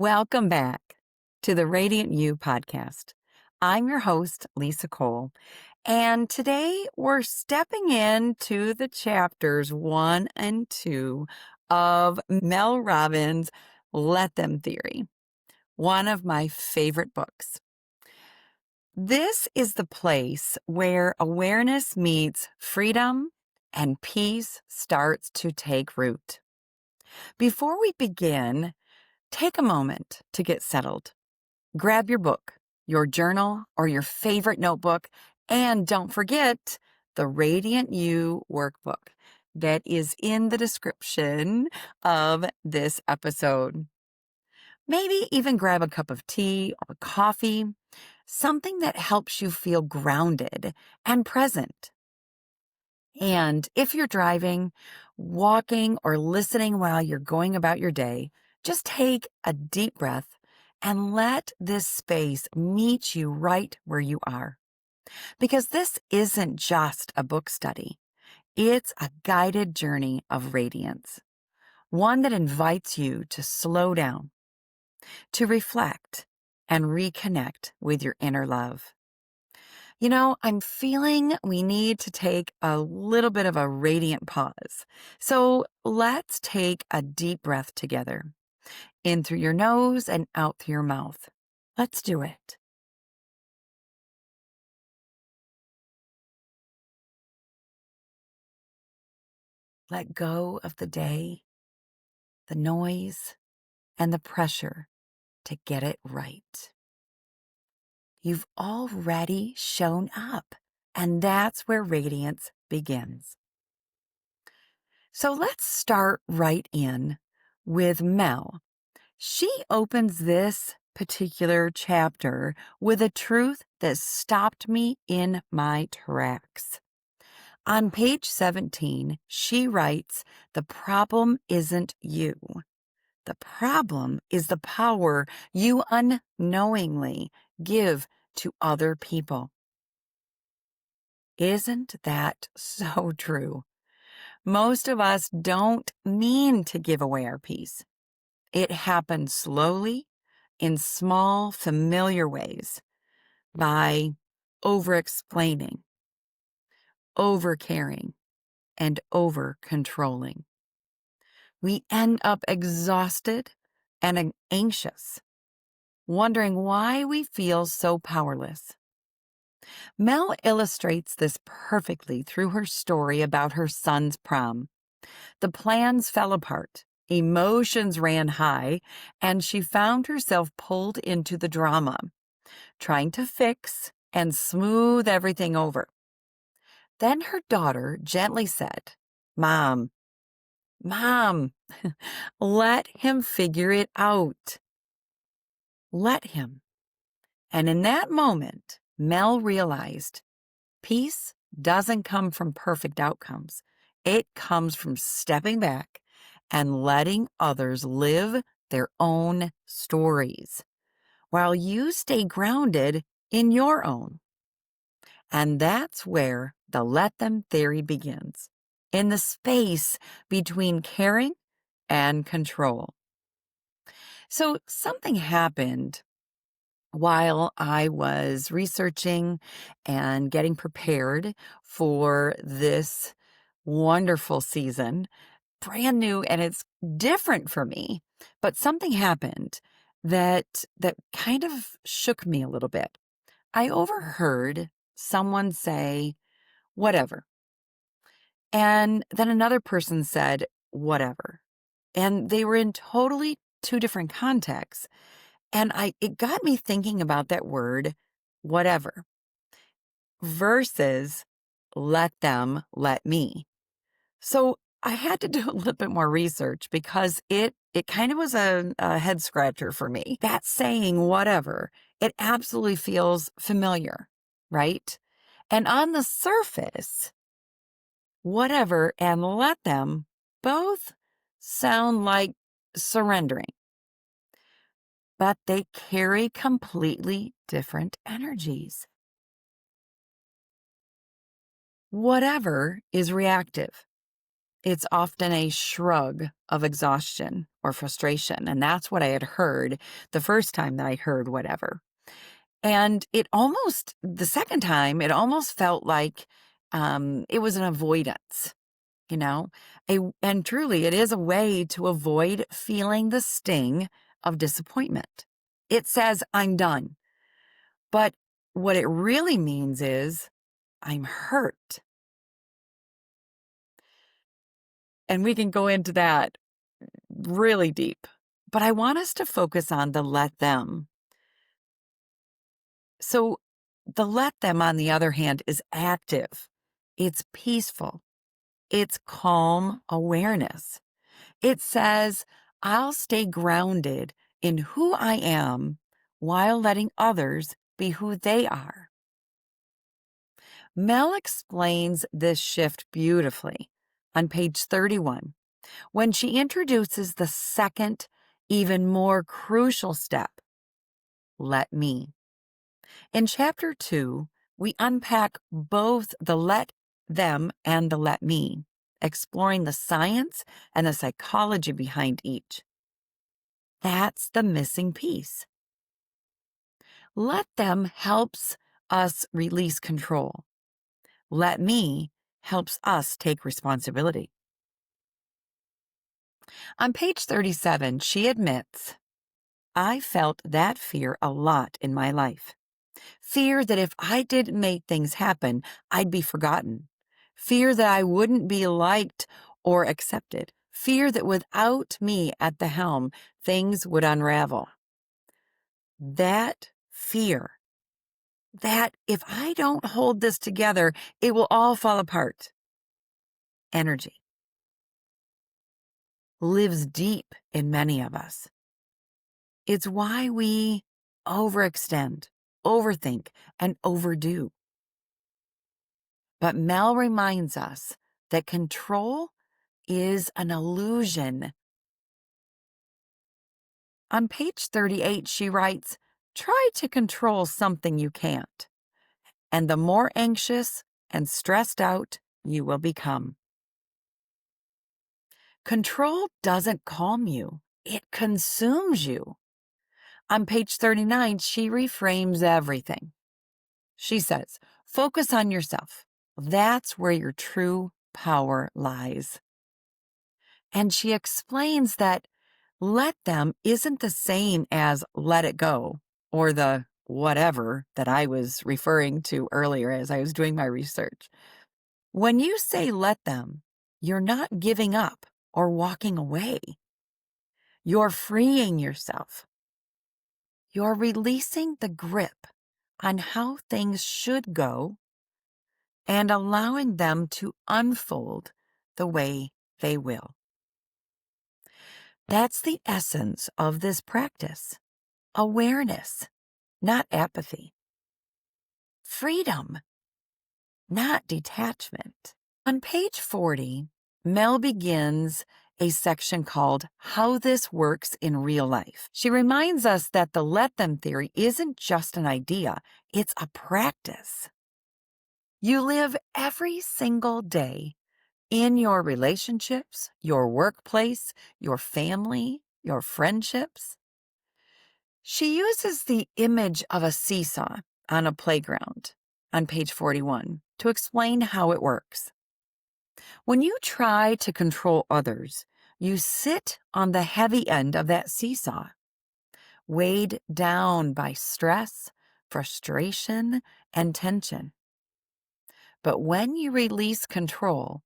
Welcome back to the Radiant You podcast. I'm your host, Lissa Cole, and today we're stepping into the chapters 1 and 2 of Mel Robbins' Let Them Theory, one of my favorite books. This is the place where awareness meets freedom and peace starts to take root. Before we begin, take a moment to get settled. Grab your book, your journal, or your favorite notebook, and don't forget the Radiant You workbook that is in the description of this episode. Maybe even grab a cup of tea or coffee, something that helps you feel grounded and present. And if you're driving, walking, or listening while you're going about your day, just take a deep breath and let this space meet you right where you are. Because this isn't just a book study, it's a guided journey of radiance, one that invites you to slow down, to reflect, and reconnect with your inner love. I'm feeling we need to take a little bit of a radiant pause. So let's take a deep breath together, in through your nose and out through your mouth. Let's do it. Let go of the day, the noise, and the pressure to get it right. You've already shown up, and that's where radiance begins. So let's start right in with Mel. She opens this particular chapter with a truth that stopped me in my tracks. On page 17, she writes, "The problem isn't you. The problem is the power you unknowingly give to other people." Isn't that so true? Most of us don't mean to give away our peace. It happens slowly, in small, familiar ways, by over-explaining, over-caring, and over-controlling. We end up exhausted and anxious, wondering why we feel so powerless. Mel illustrates this perfectly through her story about her son's prom. The plans fell apart, emotions ran high, and she found herself pulled into the drama, trying to fix and smooth everything over. Then her daughter gently said, "Mom, Mom, let him figure it out. Let him." And in that moment, Mel realized peace doesn't come from perfect outcomes. It comes from stepping back and letting others live their own stories while you stay grounded in your own. And that's where the let them theory begins, in the space between caring and control. So something happened while I was researching and getting prepared for this wonderful season, brand new, and it's different for me. But something happened that kind of shook me a little bit. I overheard someone say, "Whatever." And then another person said, "Whatever." And they were in totally two different contexts. And it got me thinking about that word, whatever, versus let them, let me. So I had to do a little bit more research because it kind of was a head scratcher for me. That saying whatever, it absolutely feels familiar, right? And on the surface, whatever and let them both sound like surrendering, but they carry completely different energies. Whatever is reactive. It's often a shrug of exhaustion or frustration. And that's what I had heard the first time that I heard whatever. And the second time, it almost felt like it was an avoidance, you know? And truly, it is a way to avoid feeling the sting of disappointment. It says, I'm done. But what it really means is, I'm hurt. And we can go into that really deep. But I want us to focus on the let them. So the let them, on the other hand, is active. It's peaceful. It's calm awareness. It says, I'll stay grounded in who I am while letting others be who they are. Mel explains this shift beautifully on page 31 when she introduces the second, even more crucial step, let me. In chapter 2, we unpack both the let them and the let me, exploring the science and the psychology behind each. That's the missing piece. Let them helps us release control. Let me helps us take responsibility. On page 37, she admits, I felt that fear a lot in my life. Fear that if I didn't make things happen, I'd be forgotten. Fear that I wouldn't be liked or accepted. Fear that without me at the helm, things would unravel. That fear, that if I don't hold this together, it will all fall apart. Energy lives deep in many of us. It's why we overextend, overthink, and overdo. But Mel reminds us that control is an illusion. On page 38, she writes, try to control something you can't, and the more anxious and stressed out you will become. Control doesn't calm you, it consumes you. On page 39, she reframes everything. She says, focus on yourself. That's where your true power lies. And she explains that let them isn't the same as let it go, or the whatever that I was referring to earlier as I was doing my research. When you say let them, you're not giving up or walking away. You're freeing yourself. You're releasing the grip on how things should go and allowing them to unfold the way they will. That's the essence of this practice. Awareness, not apathy. Freedom, not detachment. On page 40, Mel begins a section called How This Works in Real Life. She reminds us that the let them theory isn't just an idea, it's a practice. You live every single day in your relationships, your workplace, your family, your friendships. She uses the image of a seesaw on a playground on page 41 to explain how it works. When you try to control others, you sit on the heavy end of that seesaw, weighed down by stress, frustration, and tension. But when you release control,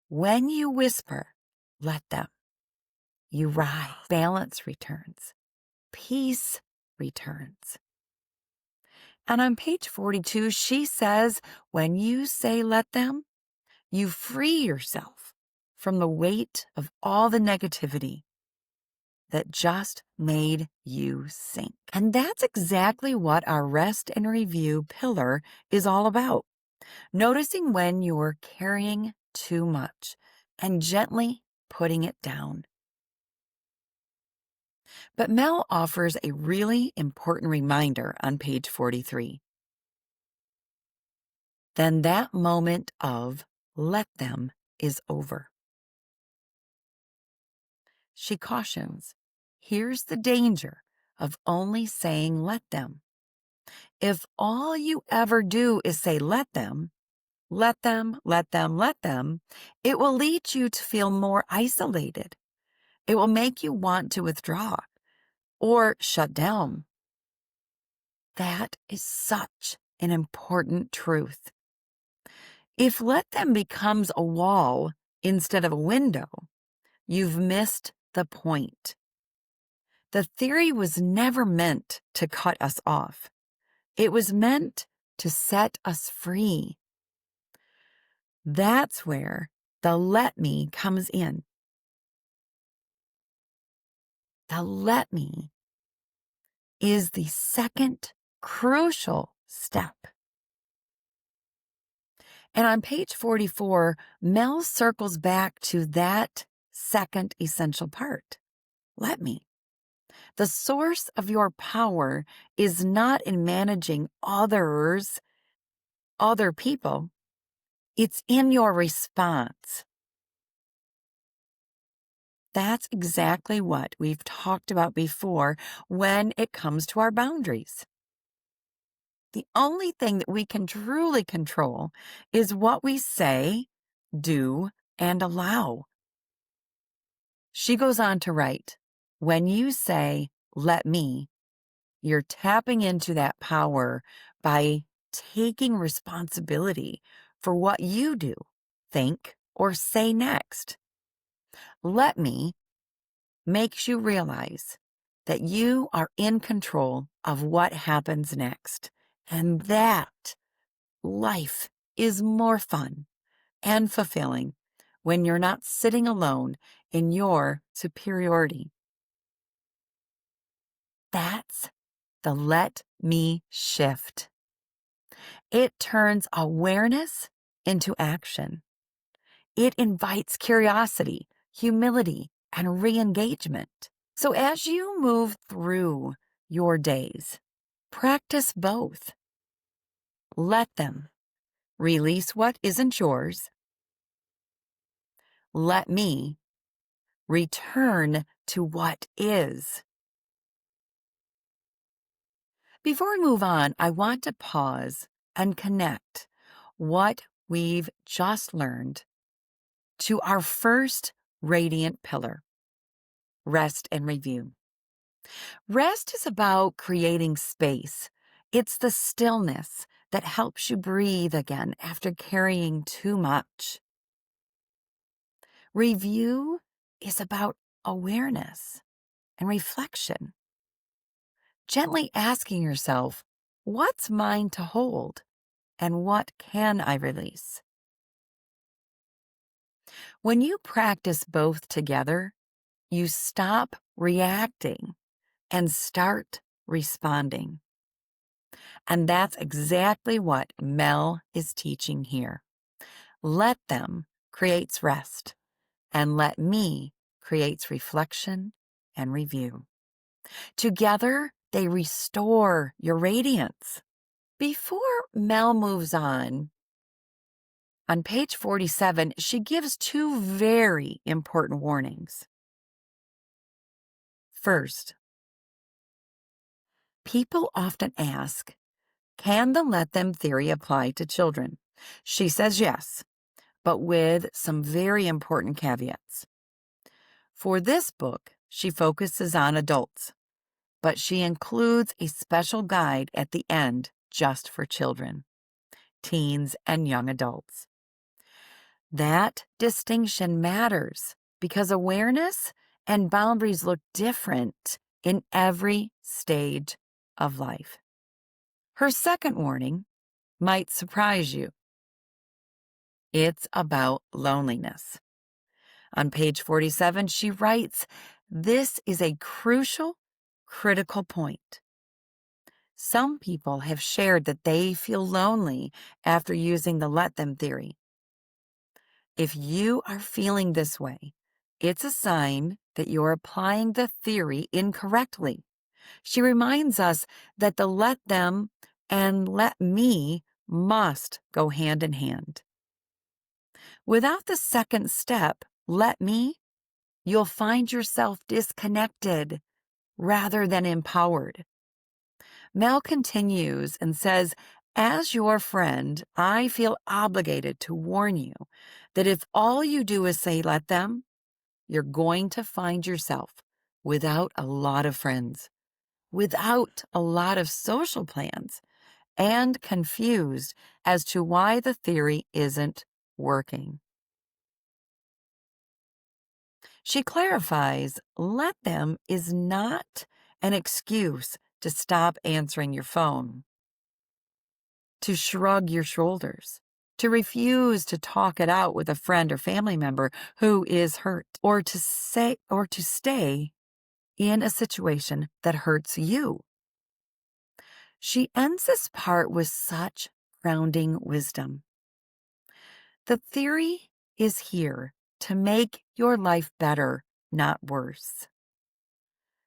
when you whisper, let them, you rise, balance returns, peace returns. And on page 42, she says, when you say let them, you free yourself from the weight of all the negativity that just made you sink. And that's exactly what our rest and review pillar is all about. Noticing when you're carrying too much and gently putting it down. But Mel offers a really important reminder on page 43. Then that moment of let them is over. she cautions, here's the danger of only saying let them. If all you ever do is say let them, let them, let them, let them, it will lead you to feel more isolated. It will make you want to withdraw or shut down. That is such an important truth. If let them becomes a wall instead of a window, you've missed the point. The theory was never meant to cut us off. It was meant to set us free. That's where the let me comes in. The let me is the second crucial step. And on page 44, Mel circles back to that second essential part. Let me. The source of your power is not in managing others, other people. It's in your response. That's exactly what we've talked about before when it comes to our boundaries. The only thing that we can truly control is what we say, do, and allow. She goes on to write, when you say, let me, you're tapping into that power by taking responsibility for what you do, think, or say next. Let me makes you realize that you are in control of what happens next, and that life is more fun and fulfilling when you're not sitting alone in your superiority. That's the let me shift. It turns awareness into action. It invites curiosity, humility, and re-engagement. So as you move through your days, practice both. Let them. Release what isn't yours. Let me. Return to what is. Before we move on, I want to pause and connect what we've just learned to our first radiant pillar, rest and review. Rest is about creating space. It's the stillness that helps you breathe again after carrying too much. Review is about awareness and reflection. Gently asking yourself, what's mine to hold and what can I release? When you practice both together, you stop reacting and start responding. And that's exactly what Mel is teaching here. Let them creates rest, and let me creates reflection and review. Together, they restore your radiance. Before Mel moves on page 47, she gives two very important warnings. First, people often ask, can the let them theory apply to children? She says yes, but with some very important caveats. For this book, she focuses on adults, but she includes a special guide at the end just for children, teens, and young adults. That distinction matters because awareness and boundaries look different in every stage of life. Her second warning might surprise you. It's about loneliness. On page 47, she writes, this is a crucial, critical point. Some people have shared that they feel lonely after using the let them theory. If you are feeling this way, it's a sign that you're applying the theory incorrectly. She reminds us that the let them and let me must go hand in hand. Without the second step, let me, you'll find yourself disconnected rather than empowered. Mel continues and says, as your friend, I feel obligated to warn you that if all you do is say let them, you're going to find yourself without a lot of friends, without a lot of social plans, and confused as to why the theory isn't working. She clarifies, let them is not an excuse to stop answering your phone, to shrug your shoulders, to refuse to talk it out with a friend or family member who is hurt, or to stay in a situation that hurts you. She ends this part with such grounding wisdom. The theory is here to make your life better, not worse.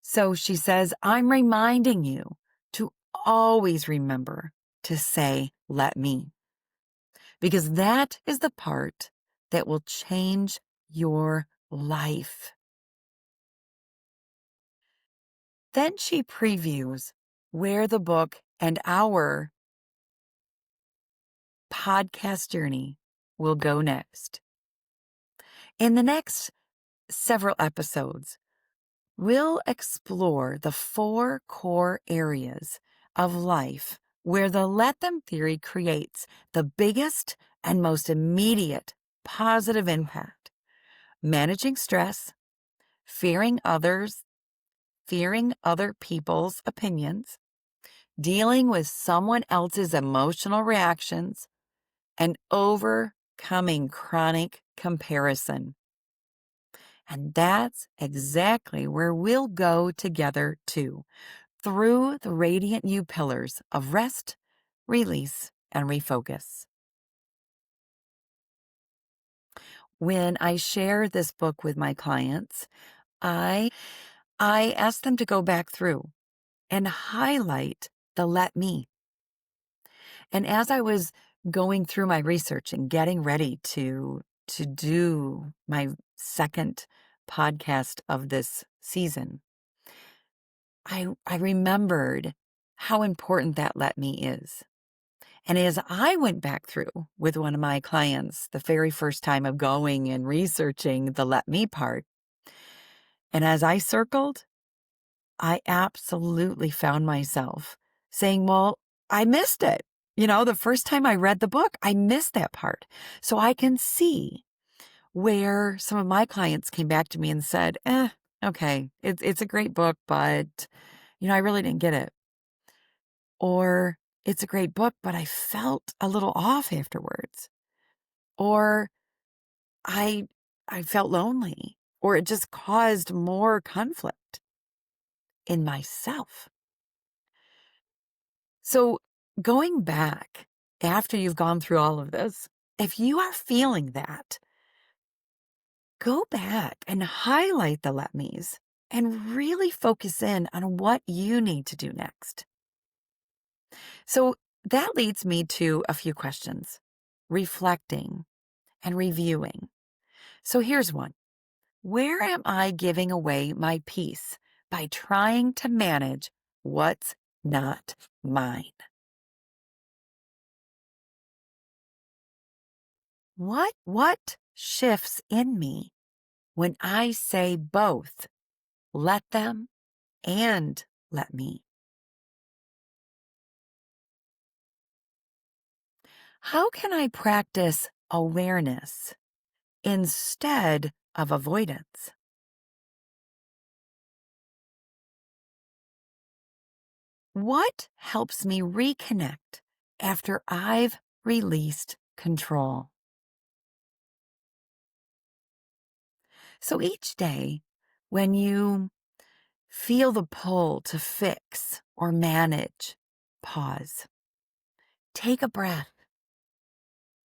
So she says, I'm reminding you to always remember to say, let me, because that is the part that will change your life. Then she previews where the book and our podcast journey will go next. In the next several episodes, we'll explore the 4 core areas of life where the let them theory creates the biggest and most immediate positive impact. Managing stress, fearing others, fearing other people's opinions, dealing with someone else's emotional reactions, and overcoming chronic comparison. And that's exactly where we'll go together too, through the Radiant You pillars of rest, release, and refocus. When I share this book with my clients, I ask them to go back through and highlight the let me. And as I was going through my research and getting ready to do my second podcast of this season, I remembered how important that let me is. And as I went back through with one of my clients the very first time of going and researching the let me part, and as I circled, I absolutely found myself saying, well, I missed it. The first time I read the book, I missed that part. So I can see where some of my clients came back to me and said, okay, it's a great book, but, I really didn't get it. Or it's a great book, but I felt a little off afterwards. Or I felt lonely, or it just caused more conflict in myself. So going back after you've gone through all of this, if you are feeling that, go back and highlight the let me's and really focus in on what you need to do next. So that leads me to a few questions, reflecting and reviewing. So here's one. Where am I giving away my peace by trying to manage what's not mine? What shifts in me when I say both, let them and let me? How can I practice awareness instead of avoidance? What helps me reconnect after I've released control? So each day, when you feel the pull to fix or manage, pause. Take a breath.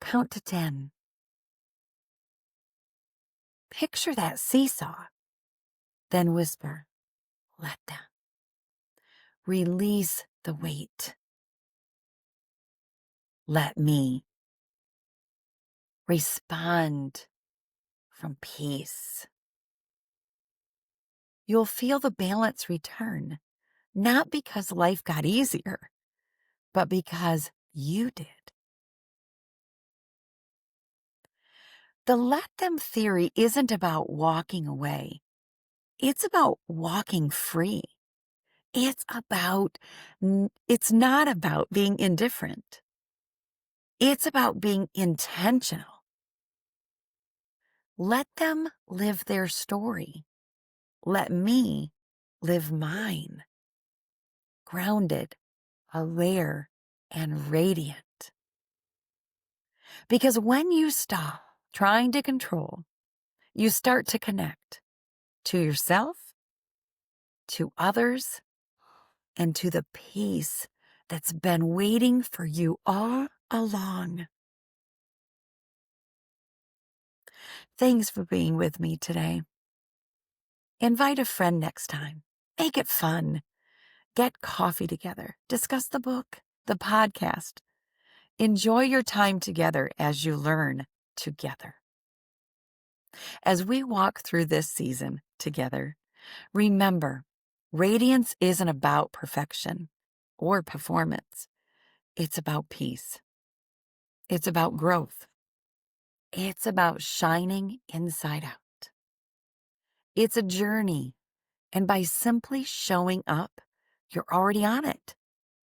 Count to 10. Picture that seesaw. Then whisper, let down. Release the weight. Let me. Respond from peace. you'll feel the balance return, not because life got easier, but because you did. The let them theory isn't about walking away. It's about walking free. It's not about being indifferent. It's about being intentional. Let them live their story. Let me live mine. Grounded, aware, and radiant. Because when you stop trying to control, you start to connect to yourself, to others, and to the peace that's been waiting for you all along. Thanks for being with me today. Invite a friend next time. Make it fun. Get coffee together. Discuss the book, the podcast. Enjoy your time together as you learn together. As we walk through this season together, remember, radiance isn't about perfection or performance. It's about peace. It's about growth. It's about shining inside out. It's a journey, and by simply showing up, you're already on it.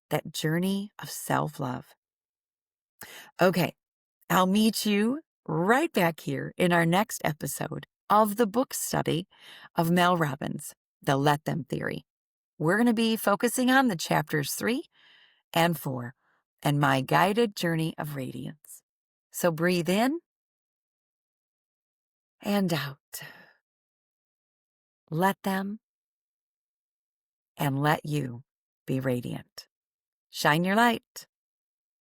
That journey of self-love. Okay, I'll meet you right back here in our next episode of the book study of Mel Robbins, The Let Them Theory. We're going to be focusing on the chapters 3 and 4 and my guided journey of radiance. So breathe in and out. Let them and let you be radiant. Shine your light.